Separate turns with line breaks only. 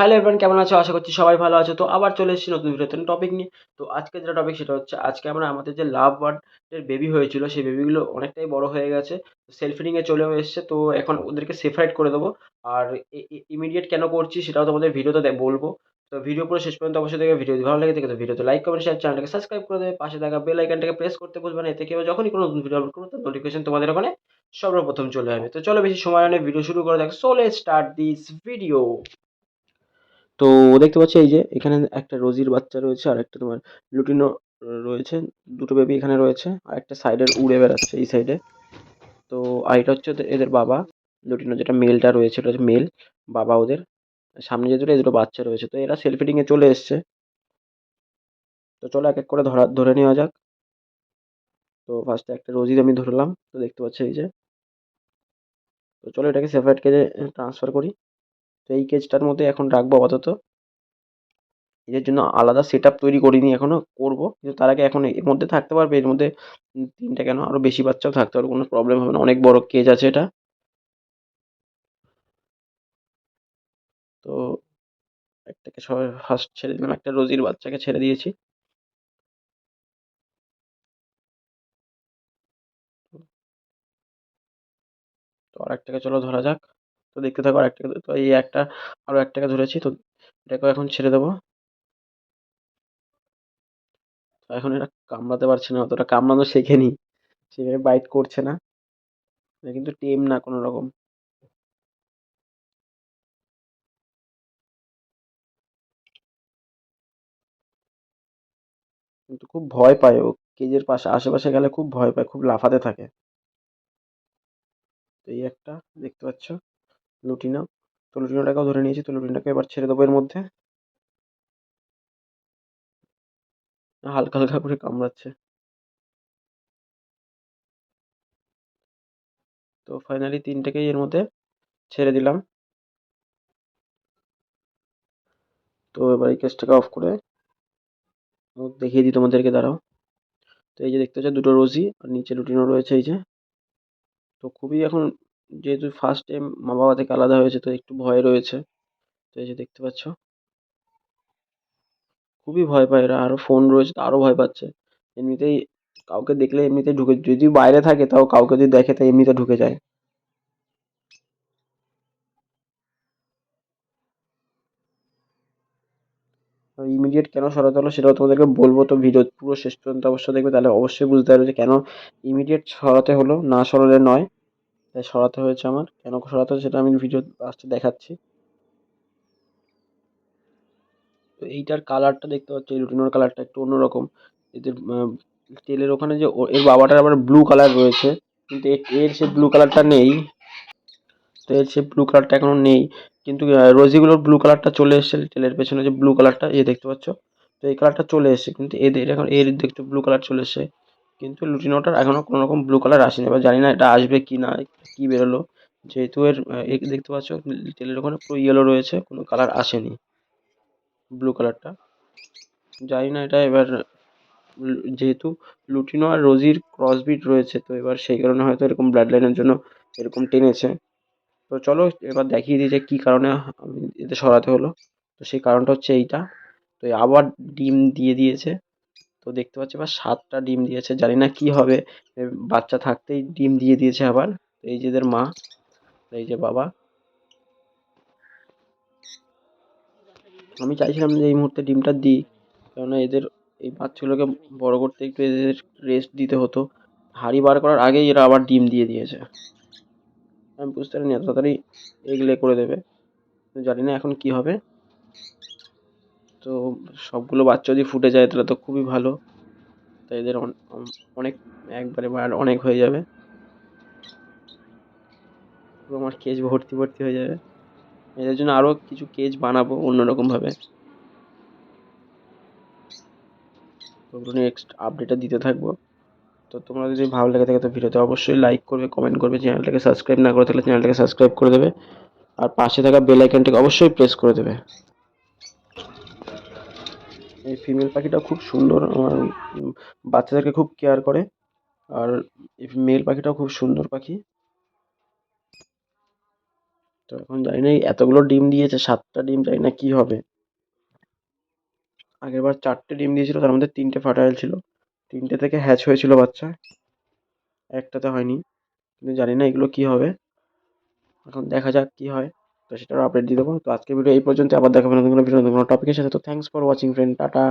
Hello everyone, কেমন আছো? আশা করছি সবাই ভালো আছো। তো আবার চলে এসেছি নতুন ভিডিওতে, নতুন টপিক নিয়ে। তো আজকে যেটা টপিক সেটা হচ্ছে, আজকে আমরা আমাদের যে লাভ বার্ড এর বেবি হয়েছিল সেই বেবিগুলো অনেকটাই বড় হয়ে গেছে, সেলফ ফিডিং এ চলেও এসছে। তো এখন ওদেরকে সেপারেট করে দেবো। আর ইমিডিয়েট কেন করছি সেটাও তোমাদের ভিডিওতে বলবো। তো ভিডিও পুরো শেষ পর্যন্ত অবশ্যই দেখবে। ভিডিও যদি ভালো লাগে থাকে তো ভিডিওতে লাইক কমেন্ট শেয়ার, চ্যানেলটাকে সাবস্ক্রাইব করে দেবে, পাশে থাকা বেল আইকনটাকে প্রেস করতে ভুলবে না। এতে কি হবে, যখনই কোনো নতুন ভিডিও আপলোড করবো তার নোটিফিকেশন তোমাদের ওখানে সর্বপ্রথম চলে যাবে। তো চলো বেশি সময় নেই, ভিডিও শুরু করে দেখ। So let's start this video. তো দেখতে পাচ্ছি এই যে এখানে একটা রোজির বাচ্চা রয়েছে আর একটা তোমার লুটিনো রয়েছে। দুটো বেবি এখানে রয়েছে আর একটা সাইডের উড়ে বেড়াচ্ছে এই সাইডে। তো আর এটা হচ্ছে এদের বাবা। লুটিনো যেটা মেলটা রয়েছে ওটা হচ্ছে মেল বাবা ওদের। সামনে যে দুটো এই দুটো বাচ্চা রয়েছে, তো এরা সেলফ ফিডিং এ চলে এসছে। তো চলো এক এক করে ধরে নেওয়া যাক। তো ফার্স্টে একটা রোজি আমি ধরলাম, তো দেখতে পাচ্ছি এই যে। তো চলো এটাকে সেপারেট কেজে ট্রান্সফার করি। তো এই কেজটার মধ্যে এখন রাখবো আপাতত। এদের জন্য আলাদা সেটআপ তৈরি করিনি, এখনো করব। কিন্তু তার আগে এখন এর মধ্যে থাকতে পারবে, এর মধ্যে ৩ টা কেন আরো বেশি বাচ্চাও থাকতে পারবে, কোনো প্রবলেম হবে না। অনেক বড় কেজ আছে এটা। তো একটাকে সবাই ফার্স্ট ছেড়ে দিলাম, একটা রোজির বাচ্চাকে ছেড়ে দিয়েছি। তো আরেকটাকে চলো ধরা যাক। তো দেখতে থাকো আরেকটাকে। তো এই একটা আরো একটাকে ধরেছি, তো এটাকেও এখন ছেড়ে দেবো। তো এখন এটা কামড়াতে পারছে না, অতটা কামড়ানো শেখেনি, সেভাবে বাইট করছে না। এটা কিন্তু টেম না কোনো রকম। কিন্তু খুব ভয় পায় ও। কেজের পাশে আশেপাশে গেলে খুব ভয় পায়, খুব লাফাতে থাকে। তো এই একটা দেখতে পাচ্ছ লুটিনো। তো লুটিনোটাকেও ধরে নিয়েছি, তো লুটিনোটাকে এবার ছেড়ে দেবো এর মধ্যে। হালকা হালকা করে কামড়াচ্ছে। তো ফাইনালি ৩ টাকেই এর মধ্যে ছেড়ে দিলাম। তো এবার এই কেসটাকে অফ করে দেখিয়ে দিই তোমাদেরকে, দাঁড়াও। তো এই যে দেখতে পাচ্ছ দুটো রোজি আর নিচে লুটিনো রয়েছে এই যে। তো খুবই এখন, যেহেতু ফার্স্ট টাইম মা বাবা থেকে আলাদা হয়েছে, তো একটু ভয় রয়েছে। তো এই যে দেখতে পাচ্ছ খুবই ভয় পায় এরা। আরো ফোন রয়েছে তো আরো ভয় পাচ্ছে। এমনিতেই কাউকে দেখলে এমনিতেই ঢুকে, যদি বাইরে থাকে তাও কাউকে যদি দেখে তাই এমনিতে ঢুকে যায়। ইমিডিয়েট কেন সরাতে হলো সেটাও তোমাদেরকে বলবো। তো ভিডিও পুরো শেষ পর্যন্ত অবশ্যই দেখবে, তাহলে অবশ্যই বুঝতে পারবে যে কেন ইমিডিয়েট সরাতে হলো, না সরালে নয়। তাই সরাতে হয়েছে আমার। কেন সরাতে হয়েছে সেটা আমি ভিডিও লাস্টে দেখাচ্ছি। তো এইটার কালারটা দেখতে পাচ্ছ, এই রুটিনোর কালারটা একটু অন্যরকম। এদের তেলের ওখানে যে এর বাবাটার আবার ব্লু কালার রয়েছে, কিন্তু এর সে ব্লু কালারটা নেই। তো এর সে ব্লু কালারটা এখনো নেই। কিন্তু রোজিগুলোর ব্লু কালারটা চলে এসেছে, তেলের পেছনে যে ব্লু কালারটা এ দেখতে পাচ্ছ। তো এই কালারটা চলে এসেছে, কিন্তু এদের এখন এর দেখতে ব্লু কালার চলে এসেছে। কিন্তু লুটিনোটার এখনো কোনো রকম ব্লু কালার আসেনি। এবার জানি না এটা আসবে কি না, কি বেরোলো। যেহেতু এর দেখতে পাচ্ছ তেলের ওখানে পুরো ইয়েলো রয়েছে, কোনো কালার আসেনি ব্লু কালারটা। জানি না এটা এবার যেহেতু লুটিনো আর রোজির ক্রসবিট রয়েছে, তো এবার সেই কারণে হয়তো এরকম ব্লাড লাইনের জন্য এরকম টেনেছে। তো চলো এবার দেখিয়ে দিই যে কী কারণে এতে সরাতে হলো। তো সেই কারণটা হচ্ছে এইটা। তো আবার ডিম দিয়ে দিয়েছে। তো দেখতে পাচ্ছি এবার 7টা ডিম দিয়েছে, জানি না কি হবে। বাচ্চা থাকতেই ডিম দিয়ে দিয়েছে আবার। এই যে এদের মা, এই যে বাবা। আমি চাইছিলাম যে এই মুহূর্তে ডিমটা দিই, কেননা এদের এই বাচ্চাগুলোকে বড় করতে একটু এদের রেস্ট দিতে হতো। হাঁড়ি বার করার আগেই এরা আবার ডিম দিয়ে দিয়েছে। আমি বুঝতে পারিনি এত তাড়াতাড়ি এগলে করে দেবে। তো জানি না এখন কি হবে। তো সবগুলো বাচ্চা যদি ফুটে যায় তাহলে তো খুবই ভালো। তো এদের অনেক একবারে অনেক হয়ে যাবে। পুরো আমার কেজ ভর্তি ভর্তি হয়ে যাবে। এদের জন্য আরও কিছু কেজ বানাবো অন্যরকমভাবে। তো ওগুলো নেক্সট আপডেটটা দিতে থাকবো। তো তোমরা যদি ভালো লেগে থাকে তো ভিডিওতে অবশ্যই লাইক করবে, কমেন্ট করবে। চ্যানেলটাকে সাবস্ক্রাইব না করে থাকলে চ্যানেলটাকে সাবস্ক্রাইব করে দেবে। আর পাশে থাকা বেল আইকনটাকে অবশ্যই প্রেস করে দেবে। এই ফিমেল পাখিটা খুব সুন্দর, আমার বাচ্চাদেরকে খুব কেয়ার করে। আর এই মেল পাখিটাও খুব সুন্দর পাখি। তো এখন জানি না এই এতগুলো ডিম দিয়েছে, 7টা ডিম, জানি না কি হবে। আগেরবার 4টে ডিম দিয়েছিল, তার মধ্যে 3টে ফার্টাইল ছিল, 3টে থেকে হ্যাচ হয়েছিল বাচ্চা, একটাতে হয়নি। কিন্তু জানি না এগুলো কি হবে, এখন দেখা যাক কি হয়। তো সেটারও আপডেট দিয়ে দেবো। তো আজকে ভিডিও এই পর্যন্ত, আবার দেখাবো নতুন কোনো ভিডিও নতুন কোনো টপিকের সাথে। তো thanks for watching friend, tata.